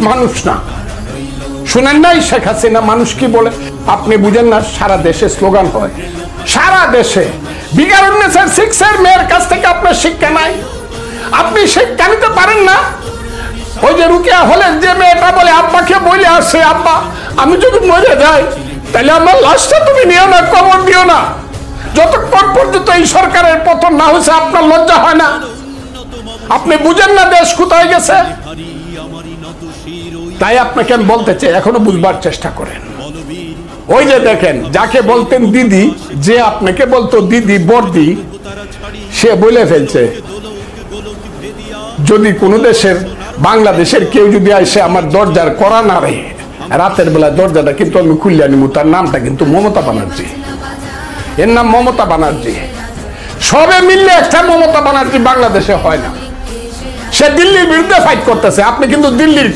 মানুষ না। শুনেন নাই শেখ হাসিনা মানুষ কি বলে? আপনি বুঝেন না? সারা দেশে স্লোগান হয়, সারা দেশে। বিগারুন্নেসার 6 এর মেয়ের কাছ থেকে আপনার শিক্ষা নাই? আপনি শিক্ষা নিতে পারেন না? ওই যে রুকিয়া হলেন যে মেয়েটা বলে আব্বাকে বলে আসে, আব্বা আমি যদি মরে যাই তাহলে আমার লাশটা তুমি নিও না, কবর দিও না। যতক্ষণ পর্যন্ত এই সরকারের পতন না হয়েছে আপনার লজ্জা হয় না? আপনি বুঝেন না দেশ কোথায় গেছে? তাই আপনাকে আমি বলতে চাই, এখনো বুঝবার চেষ্টা করেন। ওই যে দেখেন, যাকে বলতেন দিদি, যে আপনাকে বলতো দিদি বর্দি, সে বলে ফেলছে যদি কোন দেশের, বাংলাদেশের কেউ যদি আসে আমার দরজার কড়া নাড়ে রাতের বেলা, দরজাটা কিন্তু আমি খুলে নিব। তার নামটা কিন্তু মমতা ব্যানার্জি, এর নাম মমতা ব্যানার্জি। সবে মিললে একটা মমতা ব্যানার্জি বাংলাদেশে হয় না। সে দিল্লির বিরুদ্ধে ফাইট করতেছে, আপনি কিন্তু দিল্লির